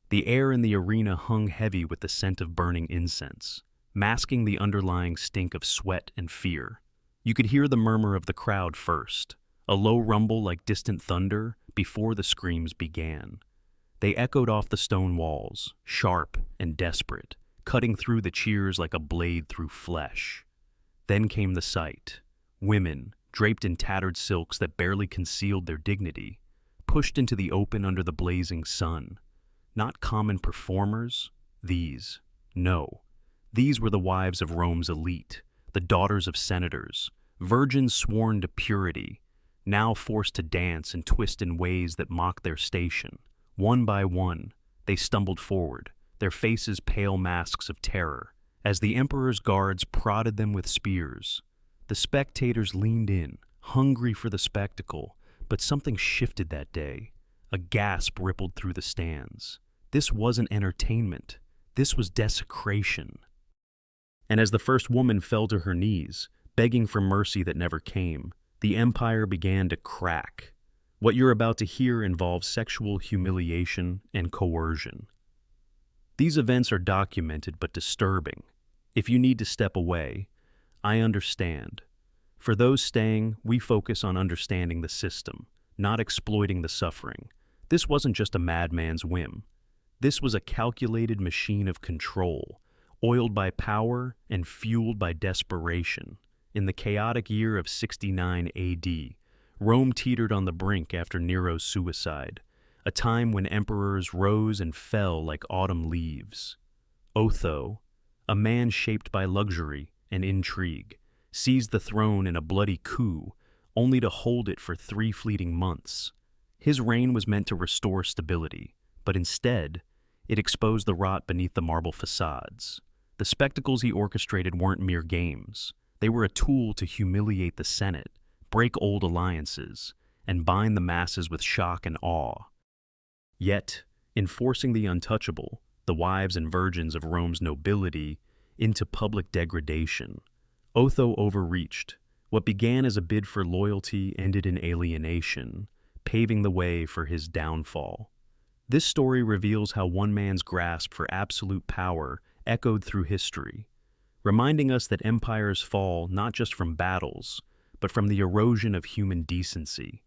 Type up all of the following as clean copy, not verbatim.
The air in the arena hung heavy with the scent of burning incense, masking the underlying stink of sweat and fear. You could hear the murmur of the crowd first, a low rumble like distant thunder before the screams began. They echoed off the stone walls, sharp and desperate, cutting through the cheers like a blade through flesh. Then came the sight. Women, draped in tattered silks that barely concealed their dignity, pushed into the open under the blazing sun. Not common performers, these. No. These were the wives of Rome's elite, the daughters of senators, virgins sworn to purity, now forced to dance and twist in ways that mocked their station. One by one, they stumbled forward, their faces pale masks of terror, as the emperor's guards prodded them with spears. The spectators leaned in, hungry for the spectacle, but something shifted that day. A gasp rippled through the stands. This wasn't entertainment. This was desecration. And as the first woman fell to her knees, begging for mercy that never came, the empire began to crack. What you're about to hear involves sexual humiliation and coercion. These events are documented but disturbing. If you need to step away, I understand. For those staying, we focus on understanding the system, not exploiting the suffering. This wasn't just a madman's whim. This was a calculated machine of control, oiled by power and fueled by desperation. In the chaotic year of 69 AD, Rome teetered on the brink after Nero's suicide, a time when emperors rose and fell like autumn leaves. Otho, a man shaped by luxury and intrigue, seized the throne in a bloody coup, only to hold it for 3 fleeting months. His reign was meant to restore stability, but instead, it exposed the rot beneath the marble facades. The spectacles he orchestrated weren't mere games. They were a tool to humiliate the Senate, break old alliances, and bind the masses with shock and awe. Yet, in forcing the untouchable, the wives and virgins of Rome's nobility, into public degradation, Otho overreached. What began as a bid for loyalty ended in alienation, paving the way for his downfall. This story reveals how one man's grasp for absolute power echoed through history, reminding us that empires fall not just from battles, but from the erosion of human decency.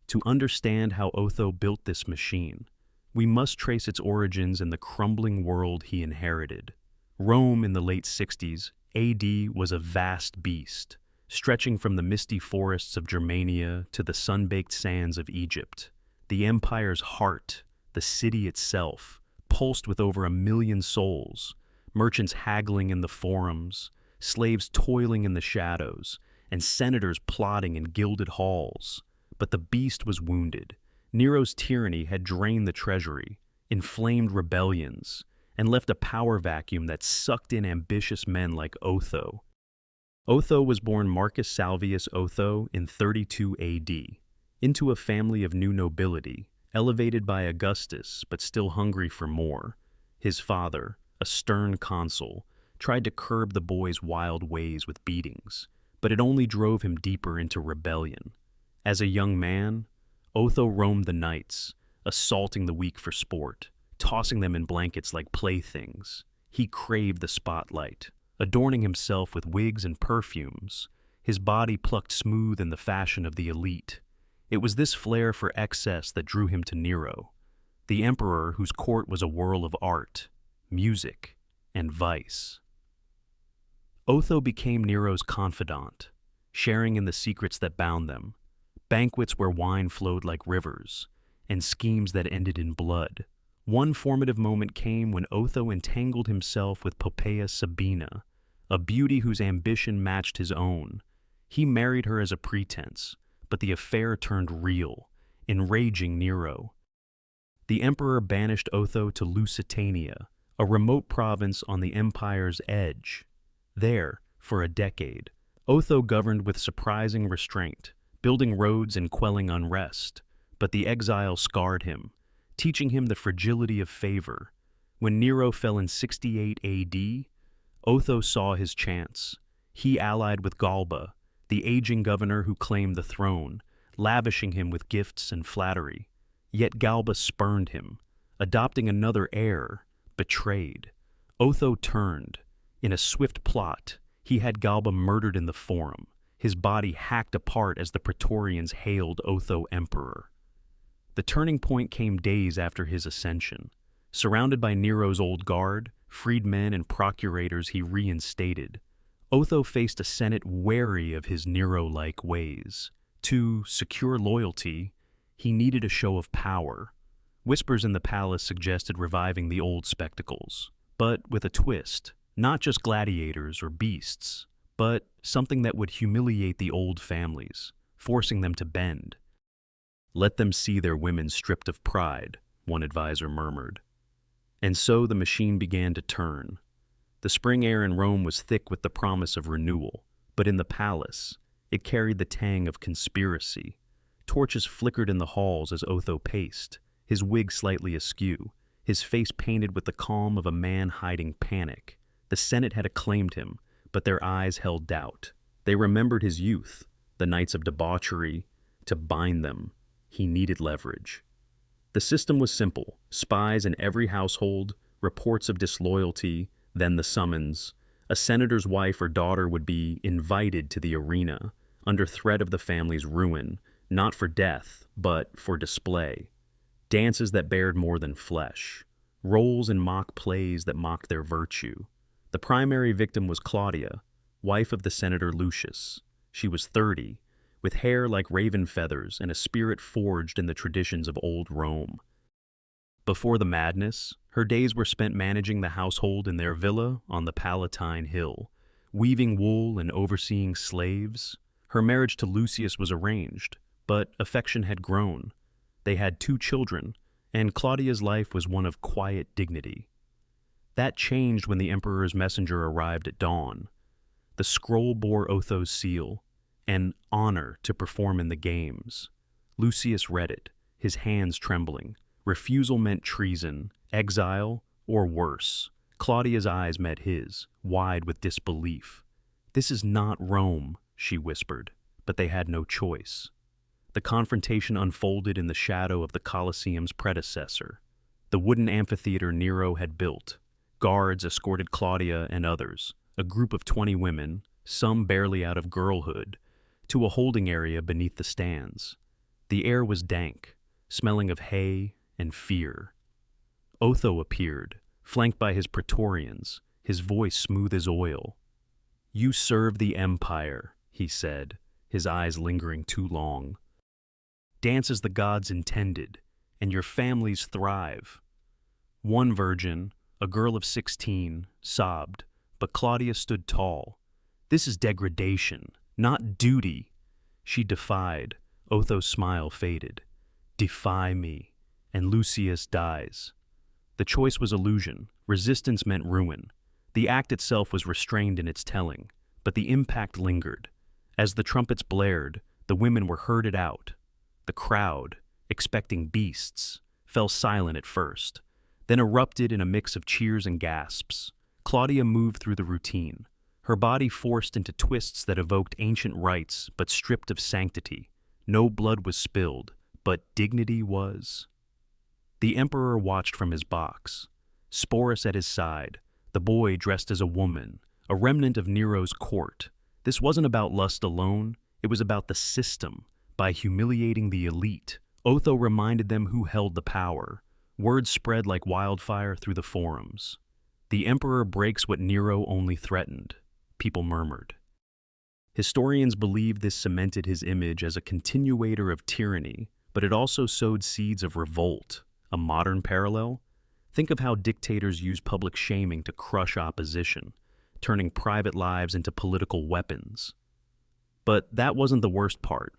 To understand how Otho built this machine, we must trace its origins in the crumbling world he inherited. Rome in the late 60s AD was a vast beast, stretching from the misty forests of Germania to the sun-baked sands of Egypt. The empire's heart, the city itself, pulsed with over 1 million souls, merchants haggling in the forums, slaves toiling in the shadows, and senators plotting in gilded halls. But the beast was wounded. Nero's tyranny had drained the treasury, inflamed rebellions, and left a power vacuum that sucked in ambitious men like Otho. Otho was born Marcus Salvius Otho in 32 AD, into a family of new nobility, elevated by Augustus but still hungry for more. His father, a stern consul, tried to curb the boy's wild ways with beatings, but it only drove him deeper into rebellion. As a young man, Otho roamed the nights, assaulting the weak for sport, tossing them in blankets like playthings. He craved the spotlight, adorning himself with wigs and perfumes, his body plucked smooth in the fashion of the elite. It was this flair for excess that drew him to Nero, the emperor whose court was a whirl of art, music, and vice. Otho became Nero's confidant, sharing in the secrets that bound them, banquets where wine flowed like rivers, and schemes that ended in blood. One formative moment came when Otho entangled himself with Poppaea Sabina, a beauty whose ambition matched his own. He married her as a pretense, but the affair turned real, enraging Nero. The emperor banished Otho to Lusitania, a remote province on the empire's edge. There, for a decade, Otho governed with surprising restraint, building roads and quelling unrest. But the exile scarred him, teaching him the fragility of favor. When Nero fell in 68 AD, Otho saw his chance. He allied with Galba, the aging governor who claimed the throne, lavishing him with gifts and flattery. Yet Galba spurned him, adopting another heir, betrayed. Otho turned. In a swift plot, he had Galba murdered in the Forum, his body hacked apart as the Praetorians hailed Otho emperor. The turning point came days after his ascension. Surrounded by Nero's old guard, freedmen and procurators he reinstated, Otho faced a Senate wary of his Nero-like ways. To secure loyalty, he needed a show of power. Whispers in the palace suggested reviving the old spectacles, but with a twist, not just gladiators or beasts, but something that would humiliate the old families, forcing them to bend. "Let them see their women stripped of pride," one advisor murmured. And so the machine began to turn. The spring air in Rome was thick with the promise of renewal, but in the palace, it carried the tang of conspiracy. Torches flickered in the halls as Otho paced, his wig slightly askew, his face painted with the calm of a man hiding panic. The Senate had acclaimed him, but their eyes held doubt. They remembered his youth, the nights of debauchery. To bind them, he needed leverage. The system was simple: spies in every household, reports of disloyalty, then the summons. A senator's wife or daughter would be invited to the arena, under threat of the family's ruin, not for death, but for display. Dances that bared more than flesh. Roles in mock plays that mocked their virtue. The primary victim was Claudia, wife of the senator Lucius. She was 30, with hair like raven feathers and a spirit forged in the traditions of old Rome. Before the madness, her days were spent managing the household in their villa on the Palatine Hill, weaving wool and overseeing slaves. Her marriage to Lucius was arranged, but affection had grown. They had 2 children, and Claudia's life was one of quiet dignity. That changed when the emperor's messenger arrived at dawn. The scroll bore Otho's seal, an honor to perform in the games. Lucius read it, his hands trembling. Refusal meant treason, exile, or worse. Claudia's eyes met his, wide with disbelief. "This is not Rome," she whispered, but they had no choice. The confrontation unfolded in the shadow of the Colosseum's predecessor, the wooden amphitheater Nero had built. Guards escorted Claudia and others, a group of 20 women, some barely out of girlhood, to a holding area beneath the stands. The air was dank, smelling of hay and fear. Otho appeared, flanked by his Praetorians, his voice smooth as oil. "You serve the empire," he said, his eyes lingering too long. "Dance as the gods intended, and your families thrive." One virgin, a girl of 16, sobbed, but Claudia stood tall. "This is degradation, not duty." She defied. Otho's smile faded. "Defy me, and Lucius dies." The choice was illusion. Resistance meant ruin. The act itself was restrained in its telling, but the impact lingered. As the trumpets blared, the women were herded out. The crowd, expecting beasts, fell silent at first, then erupted in a mix of cheers and gasps. Claudia moved through the routine, her body forced into twists that evoked ancient rites but stripped of sanctity. No blood was spilled, but dignity was. The emperor watched from his box, Sporus at his side, the boy dressed as a woman, a remnant of Nero's court. This wasn't about lust alone, it was about the system. By humiliating the elite, Otho reminded them who held the power. Words spread like wildfire through the forums. "The emperor breaks what Nero only threatened," people murmured. Historians believe this cemented his image as a continuator of tyranny, but it also sowed seeds of revolt. A modern parallel? Think of how dictators use public shaming to crush opposition, turning private lives into political weapons. But that wasn't the worst part.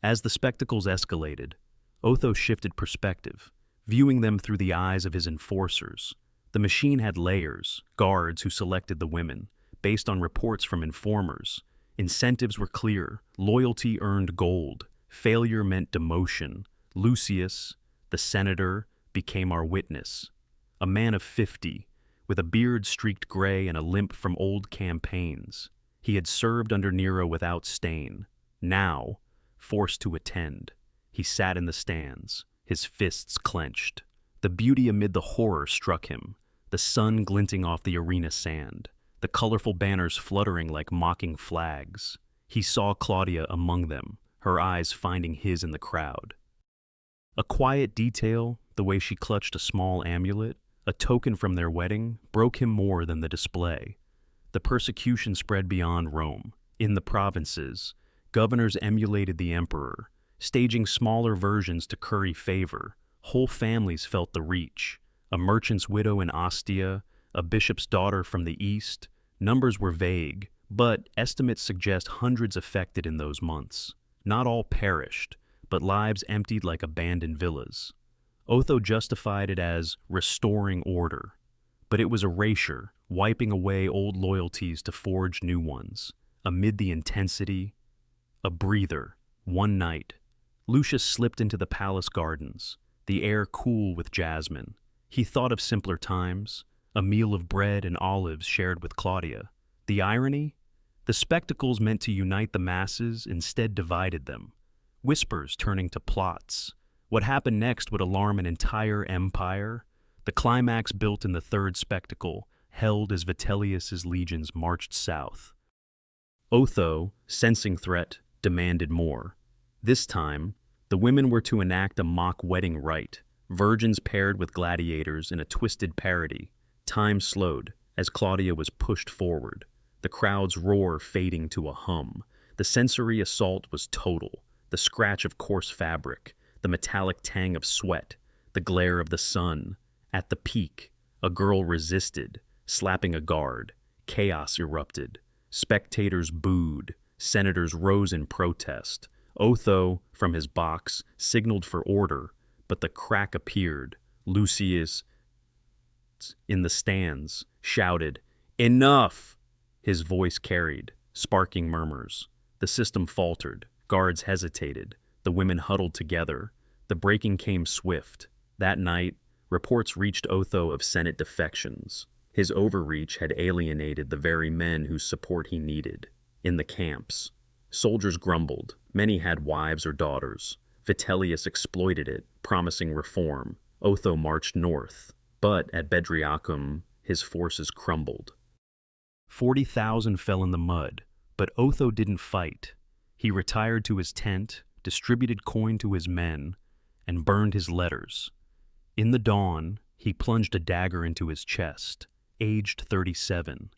As the spectacles escalated, Otho shifted perspective, viewing them through the eyes of his enforcers. The machine had layers, guards who selected the women, based on reports from informers. Incentives were clear, loyalty earned gold, failure meant demotion. Lucius, the senator, became our witness. A man of 50, with a beard streaked gray and a limp from old campaigns. He had served under Nero without stain. Now, forced to attend, he sat in the stands, his fists clenched. The beauty amid the horror struck him, the sun glinting off the arena sand, the colorful banners fluttering like mocking flags. He saw Claudia among them, her eyes finding his in the crowd. A quiet detail, the way she clutched a small amulet, a token from their wedding, broke him more than the display. The persecution spread beyond Rome. In the provinces, governors emulated the emperor, staging smaller versions to curry favor. Whole families felt the reach. A merchant's widow in Ostia, a bishop's daughter from the east. Numbers were vague, but estimates suggest hundreds affected in those months. Not all perished, but lives emptied like abandoned villas. Otho justified it as restoring order, but it was erasure, wiping away old loyalties to forge new ones. Amid the intensity, a breather, one night. Lucius slipped into the palace gardens, the air cool with jasmine. He thought of simpler times, a meal of bread and olives shared with Claudia. The irony? The spectacles meant to unite the masses instead divided them. Whispers turning to plots. What happened next would alarm an entire empire. The climax built in the third spectacle, held as Vitellius's legions marched south. Otho, sensing threat, demanded more. This time, the women were to enact a mock wedding rite, virgins paired with gladiators in a twisted parody. Time slowed as Claudia was pushed forward, the crowd's roar fading to a hum. The sensory assault was total, the scratch of coarse fabric, the metallic tang of sweat, the glare of the sun. At the peak, a girl resisted, slapping a guard. Chaos erupted. Spectators booed. Senators rose in protest. Otho, from his box, signaled for order, but the crack appeared. Lucius, in the stands, shouted, "Enough!" His voice carried, sparking murmurs. The system faltered. Guards hesitated. The women huddled together. The breaking came swift. That night, reports reached Otho of Senate defections. His overreach had alienated the very men whose support he needed. In the camps, soldiers grumbled. Many had wives or daughters. Vitellius exploited it, promising reform. Otho marched north, but at Bedriacum, his forces crumbled. 40,000 fell in the mud, but Otho didn't fight. He retired to his tent, distributed coin to his men, and burned his letters. In the dawn, he plunged a dagger into his chest, aged 37.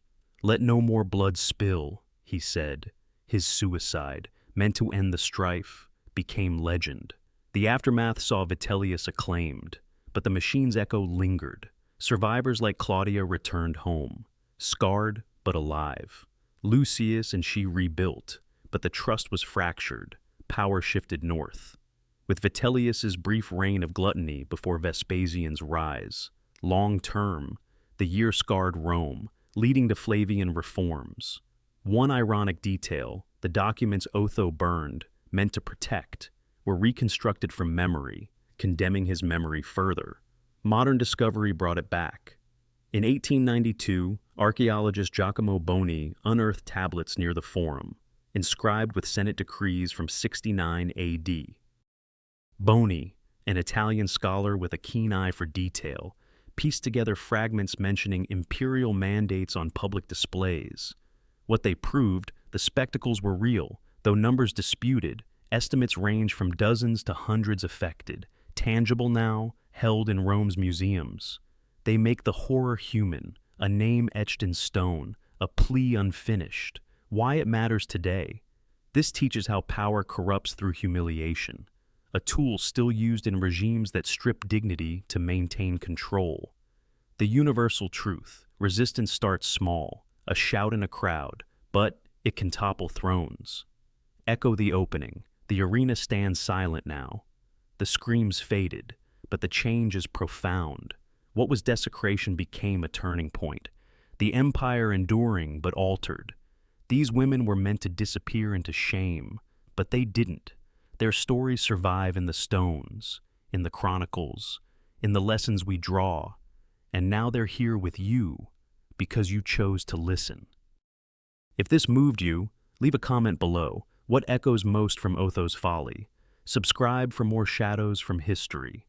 "Let no more blood spill," he said. His suicide, meant to end the strife, became legend. The aftermath saw Vitellius acclaimed, but the machine's echo lingered. Survivors like Claudia returned home, scarred but alive. Lucius and she rebuilt, but the trust was fractured. Power shifted north. With Vitellius's brief reign of gluttony before Vespasian's rise, long-term, the year scarred Rome, leading to Flavian reforms. One ironic detail, the documents Otho burned, meant to protect, were reconstructed from memory, condemning his memory further. Modern discovery brought it back. In 1892, archaeologist Giacomo Boni unearthed tablets near the Forum, inscribed with Senate decrees from 69 AD. Boni, an Italian scholar with a keen eye for detail, pieced together fragments mentioning imperial mandates on public displays. What they proved, the spectacles were real, though numbers disputed. Estimates range from dozens to hundreds affected, tangible now, held in Rome's museums. They make the horror human, a name etched in stone, a plea unfinished. Why it matters today. This teaches how power corrupts through humiliation, a tool still used in regimes that strip dignity to maintain control. The universal truth, resistance starts small, a shout in a crowd, but it can topple thrones. Echo the opening. The arena stands silent now. The screams faded, but the change is profound. What was desecration became a turning point. The empire enduring but altered. These women were meant to disappear into shame, but they didn't. Their stories survive in the stones, in the chronicles, in the lessons we draw, and now they're here with you because you chose to listen. If this moved you, leave a comment below. What echoes most from Otho's folly? Subscribe for more shadows from history.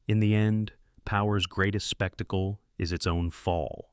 In the end, Power's greatest spectacle is its own fall.